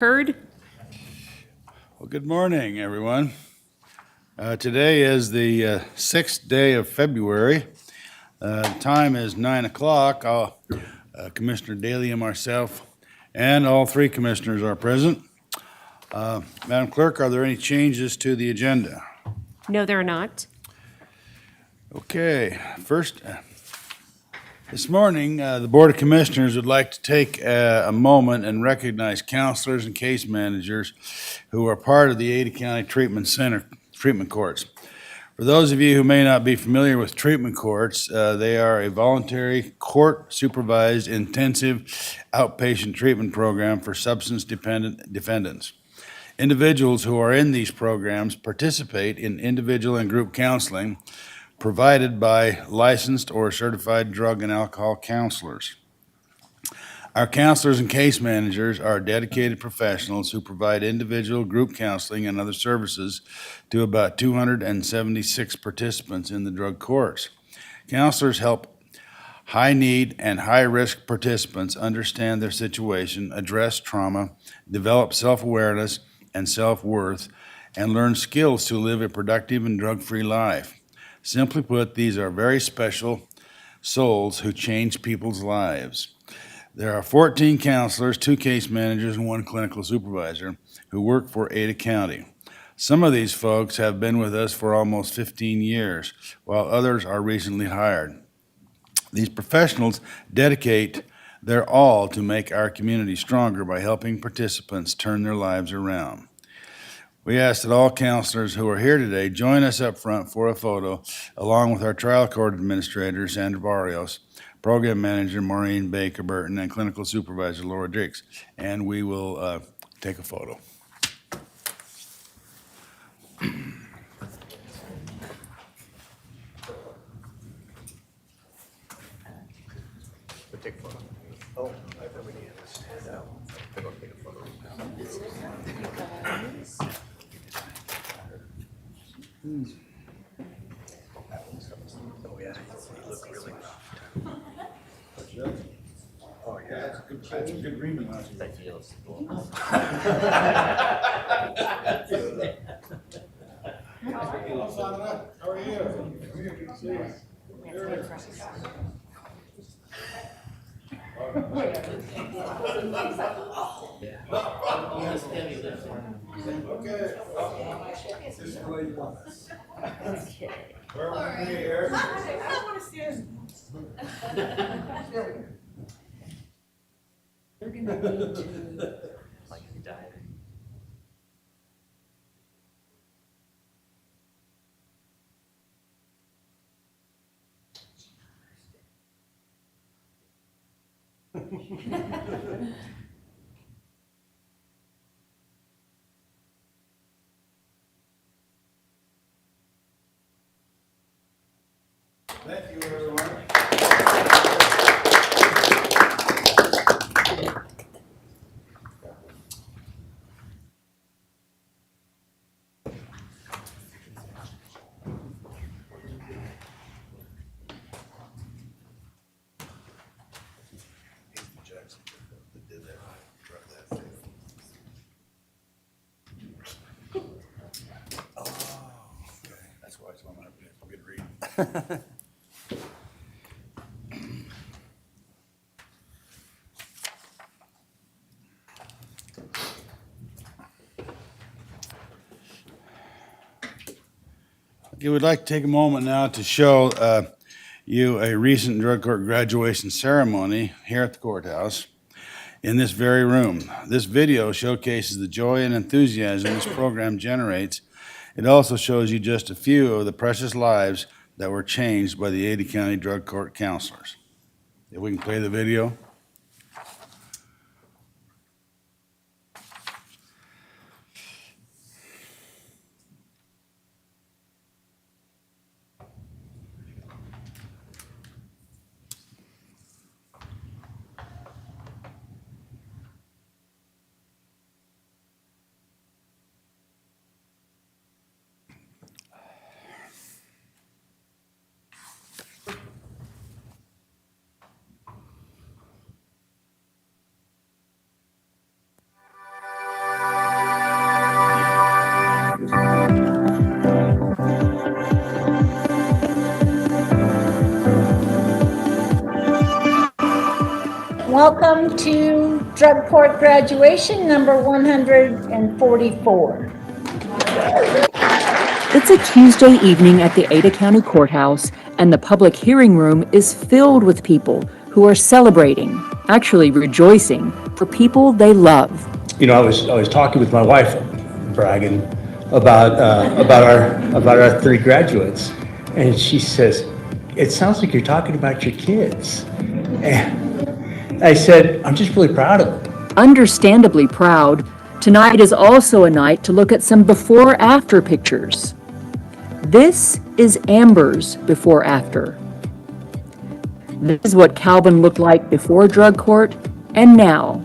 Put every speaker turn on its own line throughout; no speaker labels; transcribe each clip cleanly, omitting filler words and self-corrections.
Heard?
Well, good morning, everyone. Today is the 6th day of February. The time is 9 o'clock. Commissioner Daly and myself and all three commissioners are present. Madam Clerk, are there any changes to the agenda?
No, there are not.
Okay, first, this morning, the Board of Commissioners would like to take a moment and recognize counselors and case managers who are part of the Ada County Treatment Center treatment courts. For those of you who may not be familiar with treatment courts, they are a voluntary court-supervised intensive outpatient treatment program for substance-dependent defendants. Individuals who are in these programs participate in individual and group counseling provided by licensed or certified drug and alcohol counselors. Our counselors and case managers are dedicated professionals who provide individual, group counseling, and other services to about 276 participants in the drug course. Counselors help high-need and high-risk participants understand their situation, address trauma, develop self-awareness and self-worth, and learn skills to live a productive and drug-free life. Simply put, these are very special souls who change people's lives. There are 14 counselors, 2 case managers, and 1 clinical supervisor who work for Ada County. Some of these folks have been with us for almost 15 years, while others are recently hired. These professionals dedicate their all to make our community stronger by helping participants turn their lives around. We ask that all counselors who are here today join us up front for a photo, along with our trial court administrator, Sandra Barrios, program manager, Maureen Baker Burton, and clinical supervisor, Laura Drix. And we will take a photo.
Take a photo. Oh, I thought we needed to stand out. They're gonna take a photo. Oh, yeah, you look really rough. Oh, yeah.
That's a good reading.
That feels.
How are you? Okay. This is the way you want us. Where are we here?
I want to stand. They're gonna need to.
Like diving.
Thank you, everyone. That's why it's on my good read. Okay, we'd like to take a moment now to show you a recent drug court graduation ceremony here at the courthouse in this very room. This video showcases the joy and enthusiasm this program generates. It also shows you just a few of the precious lives that were changed by the Ada County Drug Court counselors. If we can play the video.
Welcome to drug court graduation number 144.
It's a Tuesday evening at the Ada County Courthouse, and the public hearing room is filled with people who are celebrating, actually rejoicing, for people they love.
You know, I was talking with my wife, bragging about our three graduates, and she says, "It sounds like you're talking about your kids." And I said, "I'm just really proud of them."
Understandably proud, tonight is also a night to look at some before-after pictures. This is Amber's before-after. This is what Calvin looked like before drug court and now.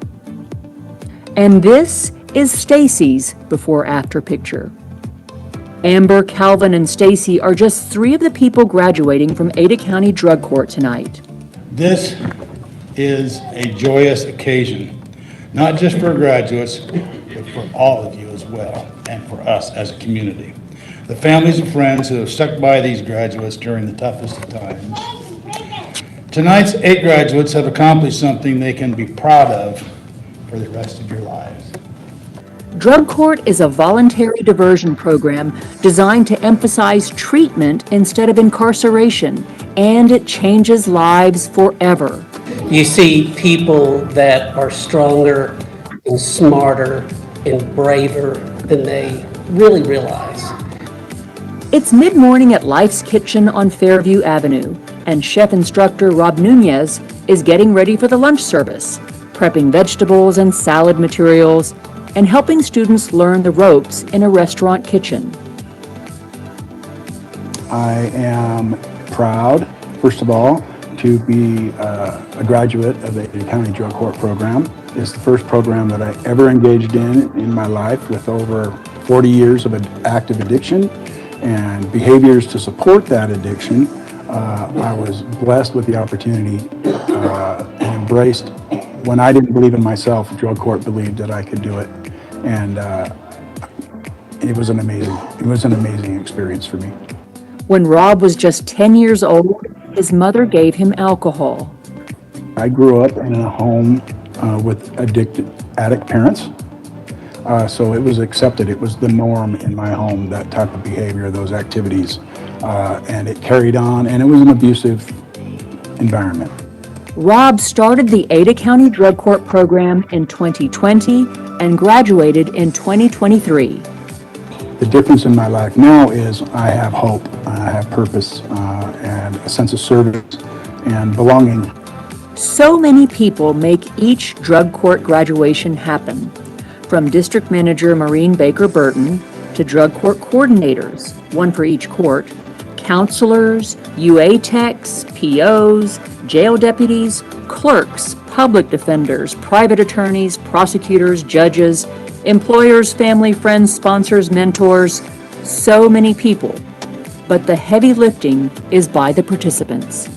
And this is Stacy's before-after picture. Amber, Calvin, and Stacy are just three of the people graduating from Ada County Drug Court tonight.
This is a joyous occasion, not just for graduates, but for all of you as well, and for us as a community. The families and friends who have stuck by these graduates during the toughest of times. Tonight's 8 graduates have accomplished something they can be proud of for the rest of your lives.
Drug Court is a voluntary diversion program designed to emphasize treatment instead of incarceration, and it changes lives forever.
You see people that are stronger and smarter and braver than they really realize.
It's mid-morning at Life's Kitchen on Fairview Avenue, and chef instructor Rob Nunez is getting ready for the lunch service, prepping vegetables and salad materials, and helping students learn the ropes in a restaurant kitchen.
I am proud, first of all, to be a graduate of the Ada County Drug Court program. It's the first program that I ever engaged in my life, with over 40 years of active addiction and behaviors to support that addiction. I was blessed with the opportunity and embraced. When I didn't believe in myself, Drug Court believed that I could do it. And it was an amazing experience for me.
When Rob was just 10 years old, his mother gave him alcohol.
I grew up in a home with addict parents. So it was accepted. It was the norm in my home, that type of behavior, those activities. And it carried on, and it was an abusive environment.
Rob started the Ada County Drug Court program in 2020 and graduated in 2023.
The difference in my life now is I have hope, I have purpose, and a sense of service and belonging.
So many people make each drug court graduation happen, from District Manager Maureen Baker Burton to drug court coordinators, one for each court, counselors, UA techs, POs, jail deputies, clerks, public defenders, private attorneys, prosecutors, judges, employers, family, friends, sponsors, mentors, so many people. But the heavy lifting is by the participants.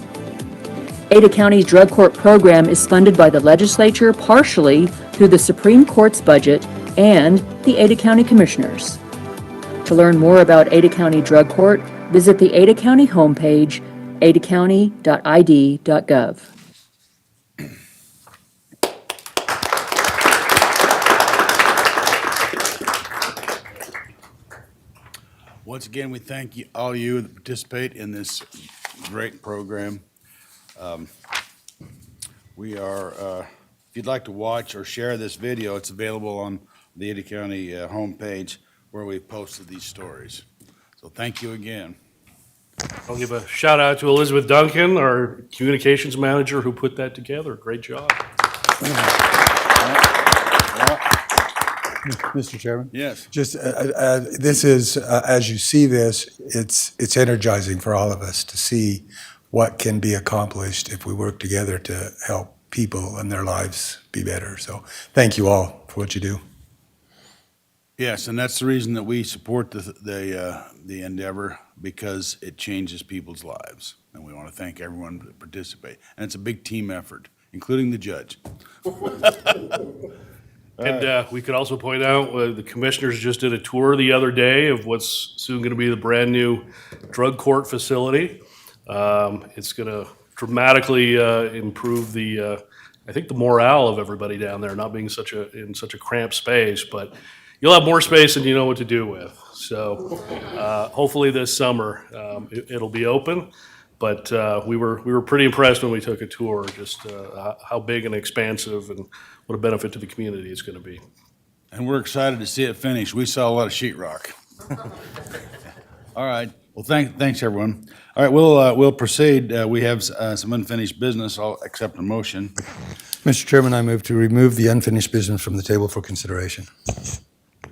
Ada County's drug court program is funded by the legislature partially through the Supreme Court's budget and the Ada County Commissioners. To learn more about Ada County Drug Court, visit the Ada County homepage, adacounty.id.gov.
Once again, we thank all you that participate in this great program. If you'd like to watch or share this video, it's available on the Ada County homepage where we posted these stories. So thank you again.
I'll give a shout out to Elizabeth Duncan, our communications manager, who put that together. Great job.
Mr. Chairman?
Yes.
Just, this is, as you see this, it's energizing for all of us to see what can be accomplished if we work together to help people and their lives be better. So thank you all for what you do.
Yes, and that's the reason that we support the endeavor, because it changes people's lives. And we want to thank everyone that participates. And it's a big team effort, including the judge.
And we could also point out, the commissioners just did a tour the other day of what's soon going to be the brand-new drug court facility. It's going to dramatically improve the I think, the morale of everybody down there, not being in such a cramped space, but you'll have more space than you know what to do with. So hopefully this summer, it'll be open. But we were pretty impressed when we took a tour, just how big and expansive and what a benefit to the community it's going to be.
And we're excited to see it finish. We saw a lot of sheetrock. All right. Well, thanks, everyone. All right, we'll proceed. We have some unfinished business. I'll accept a motion.
Mr. Chairman, I move to remove the unfinished business from the table for consideration.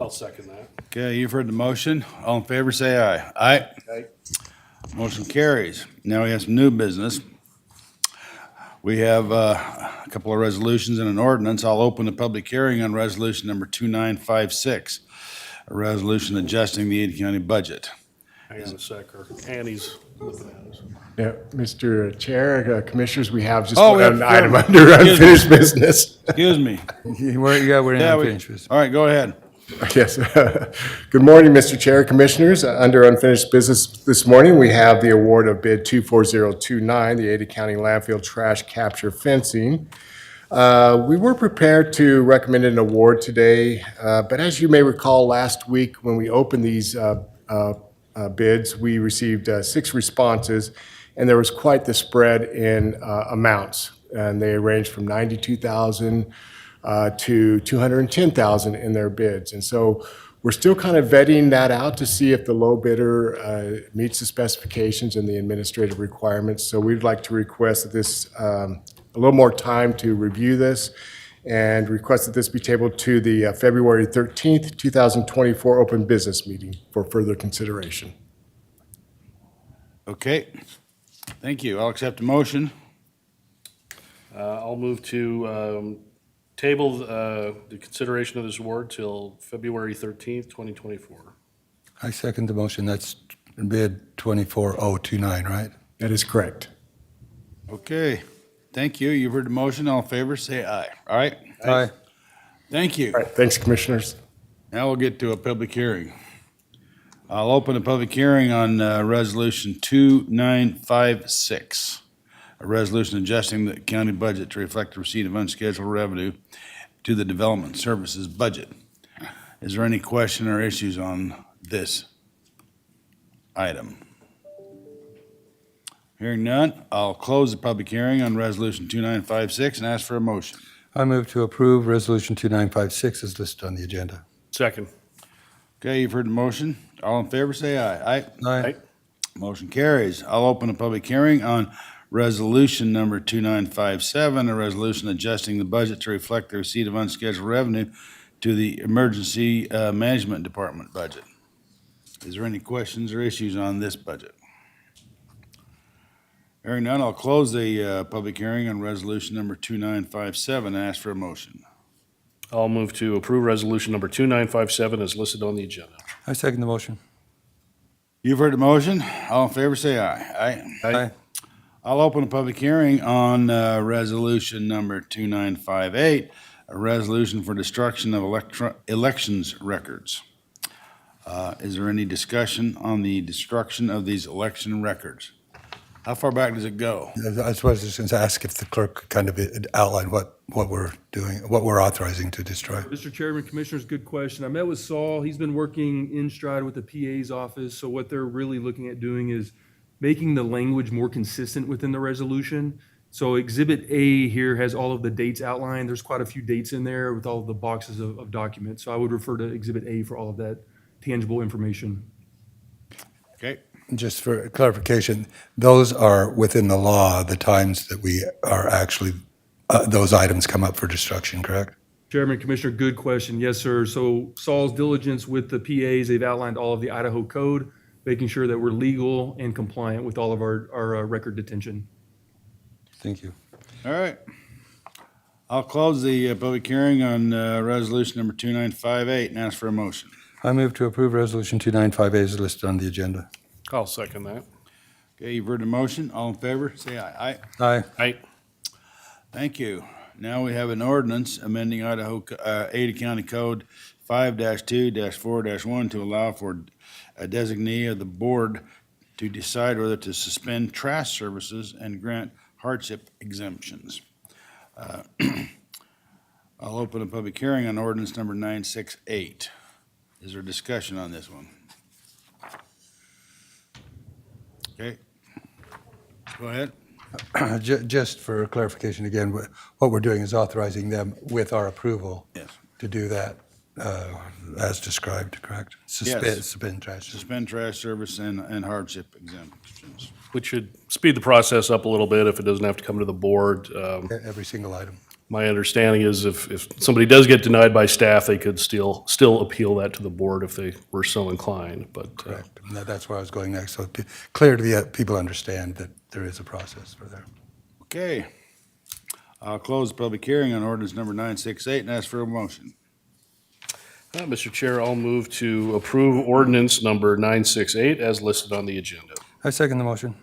I'll second that.
Okay, you've heard the motion. All in favor, say aye. Aye.
Aye.
Motion carries. Now we have some new business. We have a couple of resolutions and an ordinance. I'll open the public hearing on resolution number 2956, a resolution adjusting the Ada County budget.
Hang on a sec, or Annie's looking at us.
Yeah, Mr. Chair, Commissioners, we have just
Oh, we have-
one item under unfinished business.
Excuse me.
We're in
Yeah,
unfinished business.
all right, go ahead.
Yes. Good morning, Mr. Chair, Commissioners. Under unfinished business this morning, we have the award of bid 24029, the Ada County landfill trash capture fencing. We were prepared to recommend an award today, but as you may recall, last week when we opened these bids, we received 6 responses, and there was quite the spread in amounts. And they ranged from $92,000 to $210,000 in their bids. And so we're still kind of vetting that out to see if the low bidder meets the specifications and the administrative requirements. So we'd like to request that this, a little more time to review this, and request that this be tabled to the February 13th, 2024 open business meeting for further consideration.
Okay, thank you. I'll accept a motion.
I'll move to table the consideration of this award till February 13th, 2024.
I second the motion. That's bid 24029, right?
That is correct.
Okay, thank you. You've heard the motion. All in favor, say aye. All right?
Aye.
Thank you.
All right, thanks, Commissioners.
Now we'll get to a public hearing. I'll open a public hearing on Resolution 2956, a resolution adjusting the county budget to reflect the receipt of unscheduled revenue to the development services budget. Is there any question or issues on this item? Hearing none, I'll close the public hearing on Resolution 2956 and ask for a motion.
I move to approve Resolution 2956 as listed on the agenda.
Second.
Okay, you've heard the motion. All in favor, say aye. Aye.
Aye.
Motion carries. I'll open a public hearing on Resolution number 2957, a resolution adjusting the budget to reflect the receipt of unscheduled revenue to the Emergency Management Department budget. Is there any questions or issues on this budget? Hearing none, I'll close the public hearing on Resolution number 2957 and ask for a motion.
I'll move to approve resolution number 2957 as listed on the agenda.
I second the motion.
You've heard the motion. All in favor, say aye.
Aye.
I'll open a public hearing on Resolution number 2958, a resolution for destruction of elections records. Is there any discussion on the destruction of these election records? How far back does it go?
That's what I was just going to ask, if the clerk could kind of outline what we're doing, what we're authorizing to destroy.
Mr. Chairman, Commissioners, good question. I met with Saul. He's been working in stride with the PA's office. So what they're really looking at doing is making the language more consistent within the resolution. So Exhibit A here has all of the dates outlined. There's quite a few dates in there with all of the boxes of documents. So I would refer to Exhibit A for all of that tangible information.
Okay.
Just for clarification, those are within the law, the times that we are actually, those items come up for destruction, correct?
Chairman, Commissioner, good question. Yes, sir. So Saul's diligence with the PAs, they've outlined all of the Idaho code, making sure that we're legal and compliant with all of our record detention.
Thank you.
All right. I'll close the public hearing on Resolution number 2958 and ask for a motion.
I move to approve Resolution 2958 as listed on the agenda.
I'll second that.
Okay, you've heard the motion. All in favor, say aye.
Aye.
Aye.
Thank you. Now we have an ordinance amending Idaho Ada County Code 5-2-4-1 to allow for a designee of the board to decide whether to suspend trash services and grant hardship exemptions. I'll open a public hearing on ordinance number 968. Is there discussion on this one? Okay. Go ahead.
Just for clarification again, what we're doing is authorizing them with our approval
Yes.
to do that as described, correct? Suspend trash.
Suspend trash service and hardship exemptions.
Which should speed the process up a little bit if it doesn't have to come to the board.
Every single item.
My understanding is if somebody does get denied by staff, they could still appeal that to the board if they were so inclined, but.
Correct. And that's where I was going next. So clear to the people understand that there is a process for there.
Okay. I'll close the public hearing on ordinance number 968 and ask for a motion.
Mr. Chair, I'll move to approve ordinance number 968 as listed on the agenda.
I second the motion.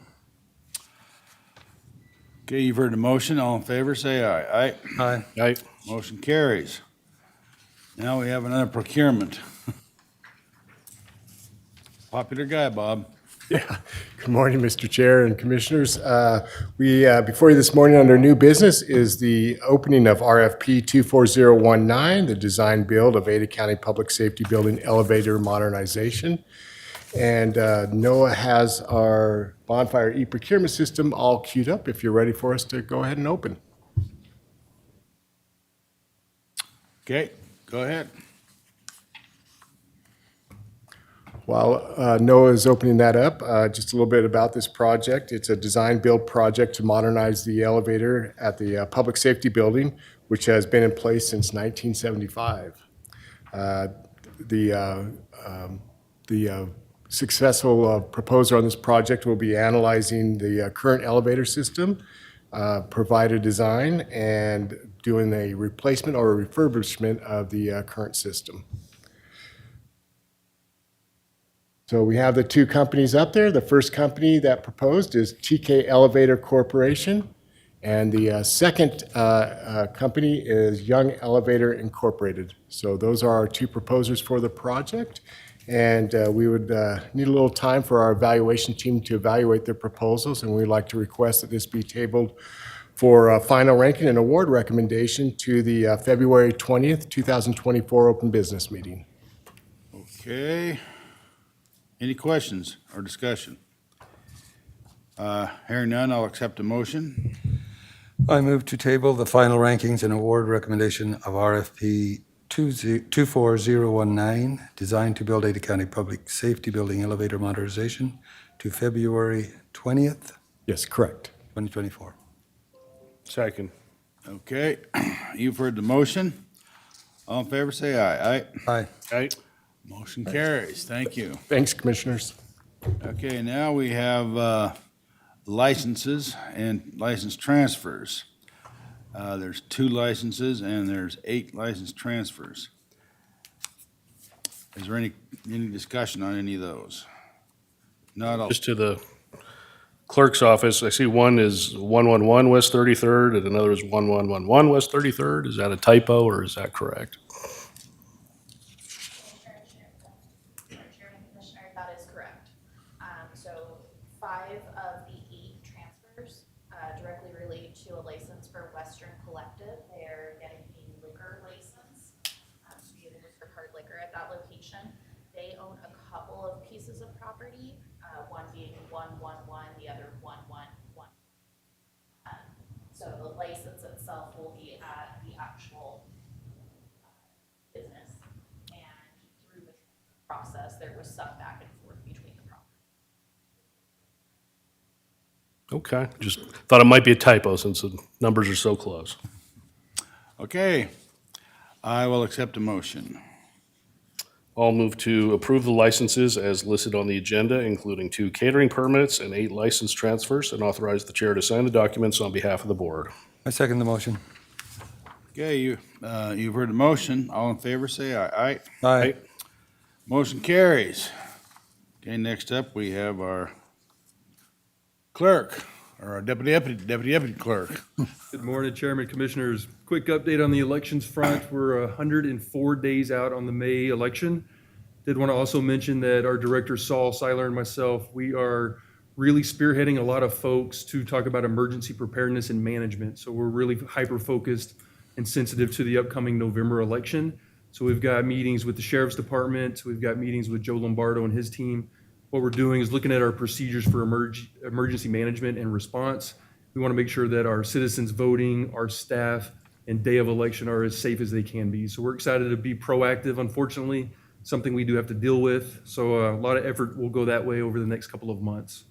Okay, you've heard the motion. All in favor, say aye. Aye.
Aye.
Aye.
Motion carries. Now we have another procurement. Popular guy, Bob.
Yeah. Good morning, Mr. Chair and Commissioners. Before you this morning under new business is the opening of RFP 24019, the design build of Ada County Public Safety Building elevator modernization. And NOAA has our bonfire e-procurement system all queued up if you're ready for us to go ahead and open.
Okay, go ahead.
While NOAA is opening that up, just a little bit about this project. It's a design-build project to modernize the elevator at the Public Safety Building, which has been in place since 1975. The successful proposer on this project will be analyzing the current elevator system, provide a design, and doing a replacement or a refurbishment of the current system. So we have the two companies up there. The first company that proposed is TK Elevator Corporation, and the second company is Young Elevator Incorporated. So those are our two proposers for the project, and we would need a little time for our evaluation team to evaluate their proposals, and we'd like to request that this be tabled for final ranking and award recommendation to the February 20th, 2024 open business meeting.
Okay. Any questions or discussion? Hearing none, I'll accept a motion.
I move to table the final rankings and award recommendation of RFP 24019, designed to build Ada County Public Safety Building elevator modernization to February 20th,
Yes, correct.
2024.
Second.
Okay, you've heard the motion. All in favor, say aye. Aye.
Aye.
Aye.
Motion carries. Thank you.
Thanks, Commissioners.
Okay, now we have licenses and license transfers. There's 2 licenses and there's 8 license transfers. Is there any discussion on any of those? Not all.
Just to the clerk's office, I see one is 111 West 33rd and another is 1111 West 33rd. Is that a typo or is that correct?
Chairman, Commissioner, that is correct. So 5 of the 8 transfers directly relate to a license for Western Collective. They're getting a liquor license to be able to serve hard liquor at that location. They own a couple of pieces of property, one being 111, the other 111. So the license itself will be at the actual business, and through the process, there was some back and forth between the property.
Okay, just thought it might be a typo since the numbers are so close.
Okay, I will accept a motion.
I'll move to approve the licenses as listed on the agenda, including 2 catering permits and 8 license transfers, and authorize the chair to sign the documents on behalf of the board.
I second the motion.
Okay, you've heard the motion. All in favor, say aye. Aye.
Aye.
Motion carries. Okay, next up, we have our clerk, or our deputy clerk.
Good morning, Chairman, Commissioners. Quick update on the elections front. We're 104 days out on the May election. Did want to also mention that our director, Saul Seiler, and myself, we are really spearheading a lot of folks to talk about emergency preparedness and management. So we're really hyper-focused and sensitive to the upcoming November election. So we've got meetings with the Sheriff's Department, we've got meetings with Joe Lombardo and his team. What we're doing is looking at our procedures for emergency management and response. We want to make sure that our citizens voting, our staff, and day of election are as safe as they can be. So we're excited to be proactive. Unfortunately, something we do have to deal with. So a lot of effort will go that way over the next couple of months.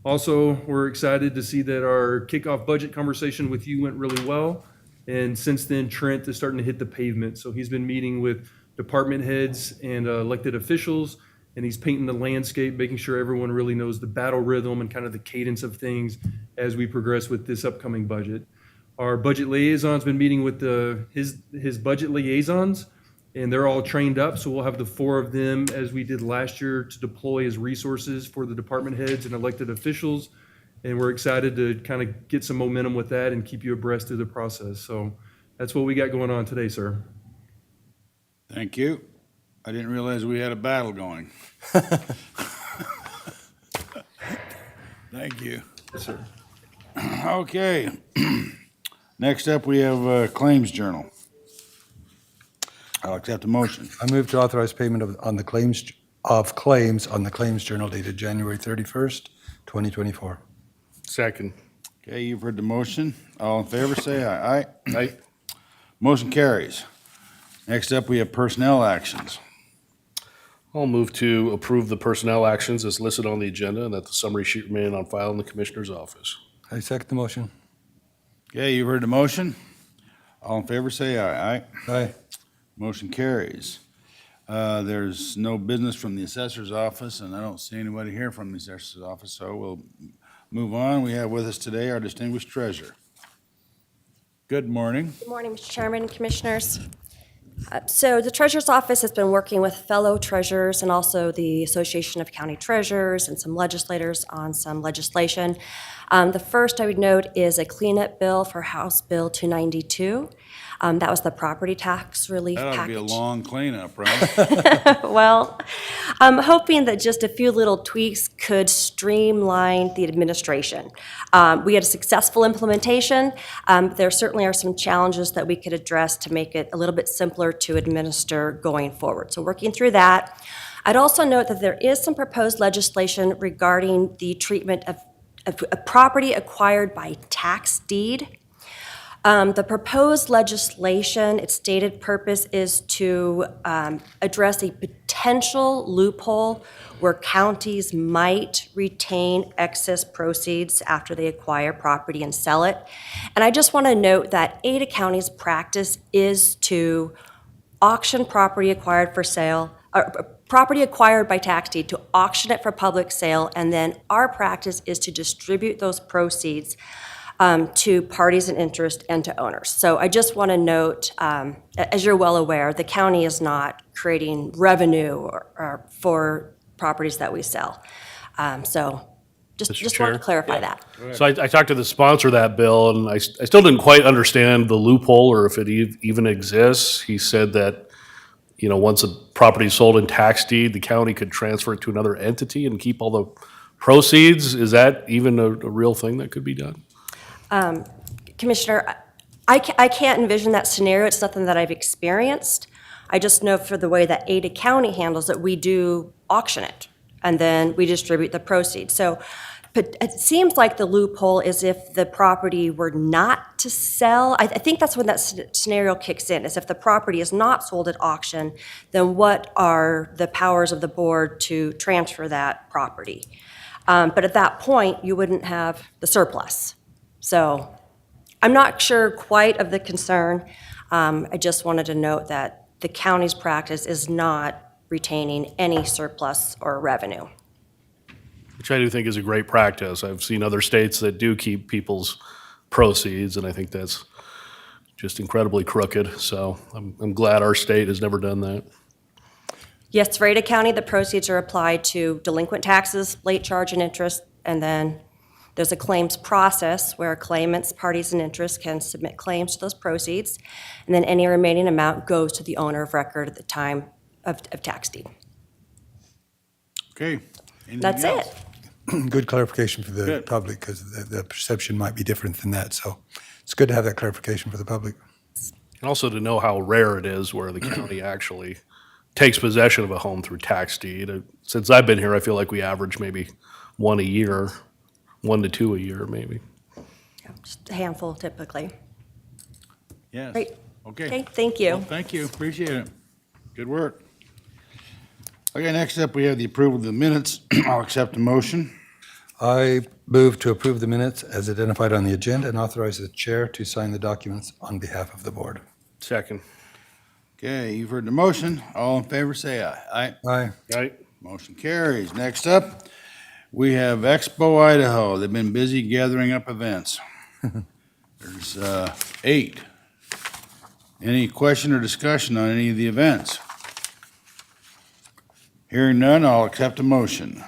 Also, we're excited to see that our kickoff budget conversation with you went really well. And since then, Trent is starting to hit the pavement. So he's been meeting with department heads and elected officials, and he's painting the landscape, making sure everyone really knows the battle rhythm and kind of the cadence of things as we progress with this upcoming budget. Our budget liaison's been meeting with his budget liaisons, and they're all trained up. So we'll have the 4 of them, as we did last year, to deploy as resources for the department heads and elected officials. And we're excited to kind of get some momentum with that and keep you abreast of the process. So that's what we got going on today, sir.
Thank you. I didn't realize we had a battle going. Thank you.
Yes, sir.
Okay. Next up, we have Claims Journal. I'll accept a motion.
I move to authorize payment of claims on the Claims Journal dated January 31st, 2024.
Second.
Okay, you've heard the motion. All in favor, say aye. Aye. Aye. Motion carries. Next up, we have personnel actions.
I'll move to approve the personnel actions as listed on the agenda and that the summary sheet remain on file in the Commissioner's office.
I second the motion.
Okay, you've heard the motion. All in favor, say aye. Aye.
Aye.
Motion carries. There's no business from the assessor's office, and I don't see anybody here from the assessor's office, so we'll move on. We have with us today our distinguished treasurer. Good morning.
Good morning, Mr. Chairman and Commissioners. So the Treasurer's Office has been working with fellow treasurers and also the Association of County Treasurers and some legislators on some legislation. The first I would note is a cleanup bill for House Bill 292. That was the property tax relief
That ought to
package.
be a long cleanup, right?
Well, I'm hoping that just a few little tweaks could streamline the administration. We had a successful implementation. There certainly are some challenges that we could address to make it a little bit simpler to administer going forward. So working through that. I'd also note that there is some proposed legislation regarding the treatment of a property acquired by tax deed. The proposed legislation, its stated purpose is to address a potential loophole where counties might retain excess proceeds after they acquire property and sell it. And I just want to note that Ada County's practice is to auction property acquired for sale, property acquired by tax deed, to auction it for public sale, and then our practice is to distribute those proceeds to parties in interest and to owners. So I just want to note, as you're well aware, the county is not creating revenue or for properties that we sell. So just want
Chair?
to clarify that.
So I talked to the sponsor of that bill, and I still didn't quite understand the loophole or if it even exists. He said that, you know, once a property is sold in tax deed, the county could transfer it to another entity and keep all the proceeds. Is that even a real thing that could be done?
Commissioner, I can't envision that scenario. It's nothing that I've experienced. I just know for the way that Ada County handles it, we do auction it, and then we distribute the proceeds. So but it seems like the loophole is if the property were not to sell. I think that's when that scenario kicks in, is if the property is not sold at auction, then what are the powers of the board to transfer that property? But at that point, you wouldn't have the surplus. So I'm not sure quite of the concern. I just wanted to note that the county's practice is not retaining any surplus or revenue.
Which I do think is a great practice. I've seen other states that do keep people's proceeds, and I think that's just incredibly crooked. So I'm glad our state has never done that.
Yes, for Ada County, the proceeds are applied to delinquent taxes, late charge and interest, and then there's a claims process where claimants, parties in interest can submit claims to those proceeds, and then any remaining amount goes to the owner of record at the time of tax deed.
Okay. Anything
That's
else?
it.
good clarification for the
Good.
public, because the perception might be different than that. So it's good to have that clarification for the public.
And also to know how rare it is where the county actually takes possession of a home through tax deed. Since I've been here, I feel like we average maybe 1 a year, 1 to 2 a year, maybe.
Just a handful typically.
Yes.
Great.
Okay.
Okay, thank you.
Well, thank you, appreciate it. Good work. Okay, next up, we have the approval of the minutes. I'll accept a motion.
I move to approve the minutes as identified on the agenda and authorize the chair to sign the documents on behalf of the board.
Second.
Okay, you've heard the motion. All in favor, say aye. Aye.
Aye.
Right?
Motion carries. Next up, we have Expo Idaho. They've been busy gathering up events. There's 8. Any question or discussion on any of the events? Hearing none, I'll accept a motion.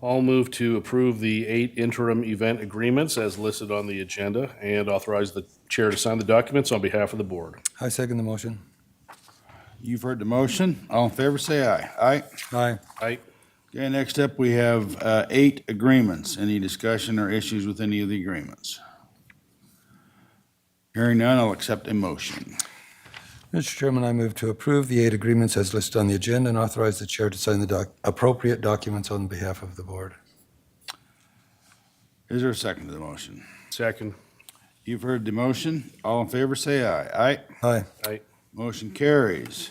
I'll move to approve the 8 interim event agreements as listed on the agenda and authorize the chair to sign the documents on behalf of the board.
I second the motion.
You've heard the motion. All in favor, say aye. Aye.
Aye.
Aye.
Okay, next up, we have 8 agreements. Any discussion or issues with any of the agreements? Hearing none, I'll accept a motion.
Mr. Chairman, I move to approve the 8 agreements as listed on the agenda and authorize the chair to sign the appropriate documents on behalf of the board.
Is there a second to the motion?
Second.
You've heard the motion. All in favor, say aye. Aye.
Aye.
Aye.
Motion carries.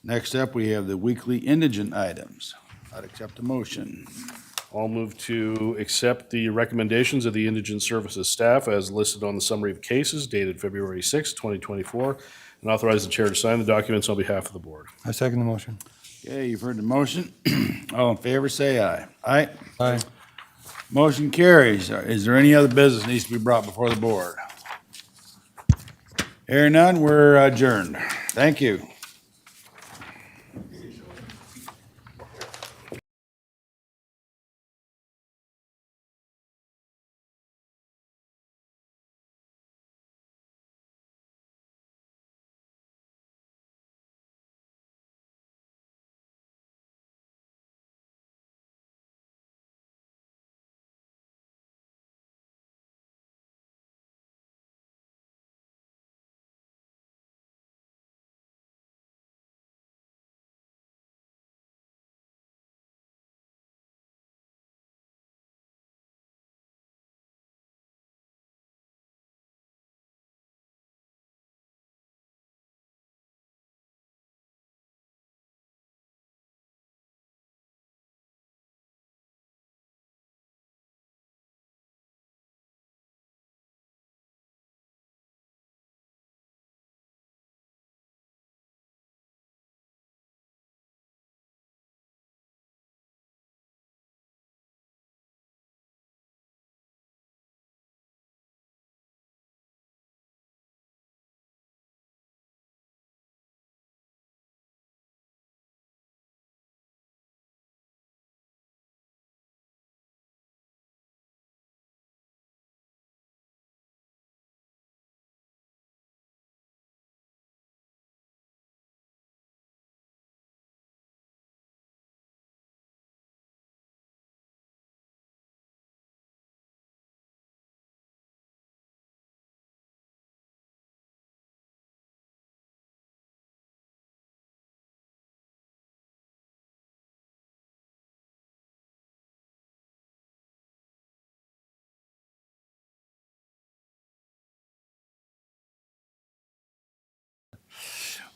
Next up, we have the weekly indigent items. I'd accept a motion.
I'll move to accept the recommendations of the Indigent Services staff as listed on the summary of cases dated February 6, 2024, and authorize the chair to sign the documents on behalf of the board.
I second the motion.
Okay, you've heard the motion. All in favor, say aye. Aye.
Aye.
Motion carries. Is there any other business that needs to be brought before the board? Hearing none, we're adjourned. Thank you.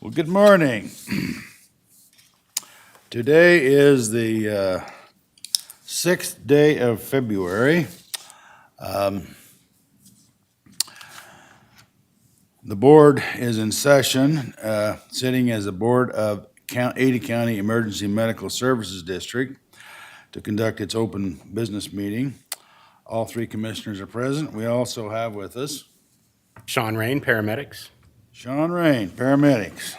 Well, good morning. Today is the 6th day of February. The board is in session, sitting as a board of Ada County Emergency Medical Services District to conduct its open business meeting. All 3 commissioners are present. We also have with us
Sean Rain, paramedics.
Sean Rain, paramedics.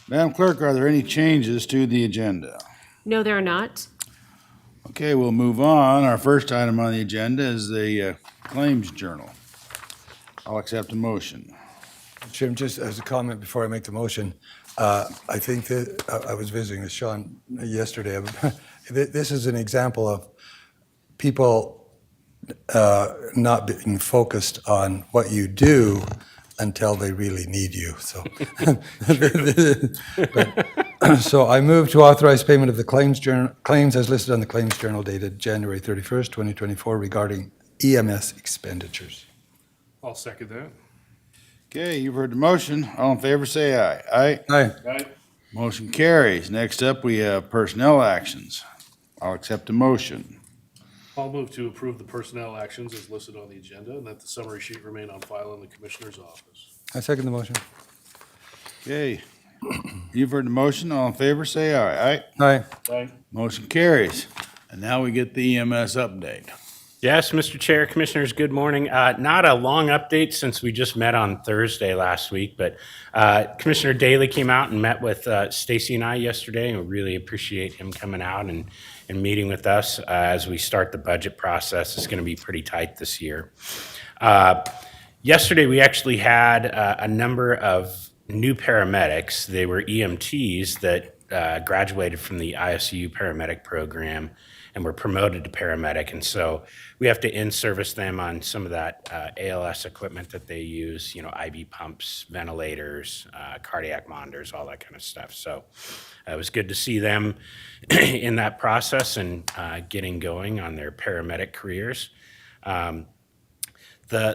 Madam Clerk, are there any changes to the agenda?
No, there are not.
Okay, we'll move on. Our first item on the agenda is the Claims Journal. I'll accept a motion.
Jim, just as a comment before I make the motion, I think that I was visiting with Sean yesterday. This is an example of people not being focused on what you do until they really need you, so. So I move to authorize payment of the claims as listed on the Claims Journal dated January 31st, 2024 regarding EMS expenditures.
I'll second that.
Okay, you've heard the motion. All in favor, say aye. Aye.
Aye.
Aye.
Motion carries. Next up, we have personnel actions. I'll accept the motion.
I'll move to approve the personnel actions as listed on the agenda and that the summary sheet remain on file in the Commissioner's office.
I second the motion.
Okay, you've heard the motion. All in favor, say aye. Aye.
Aye.
Aye.
Motion carries. And now we get the EMS update.
Yes, Mr. Chair, Commissioners, good morning. Not a long update since we just met on Thursday last week, but Commissioner Daly came out and met with Stacy and I yesterday, and we really appreciate him coming out and meeting with us as we start the budget process. It's going to be pretty tight this year. Yesterday, we actually had a number of new paramedics. They were EMTs that graduated from the ISU paramedic program and were promoted to paramedic. And so we have to in-service them on some of that ALS equipment that they use, IV pumps, ventilators, cardiac monitors, all that kind of stuff. So it was good to see them in that process and getting going on their paramedic careers. The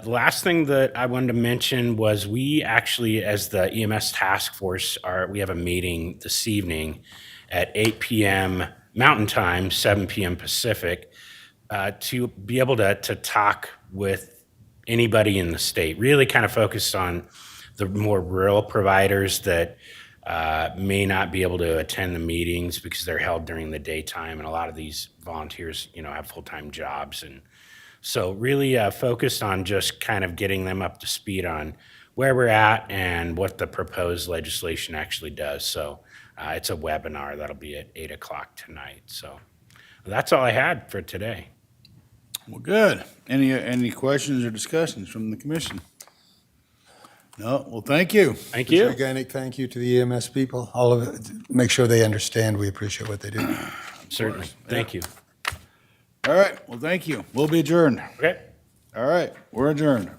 last thing that I wanted to mention was we actually, as the EMS task force, we have a meeting this evening at 8 p.m. Mountain Time, 7 p.m. Pacific, to be able to talk with anybody in the state, really kind of focus on the more rural providers that may not be able to attend the meetings because they're held during the daytime, and a lot of these volunteers, have full-time jobs. And so really focused on just kind of getting them up to speed on where we're at and what the proposed legislation actually does. So it's a webinar that'll be at 8 o'clock tonight. So that's all I had for today.
Well, good. Any questions or discussions from the commission? No? Well, thank you.
Thank you.
Organic thank you to the EMS people. All of it, make sure they understand we appreciate what they do.
Certainly. Thank you.
All right. Well, thank you. We'll be adjourned.
Okay.
All right. We're adjourned.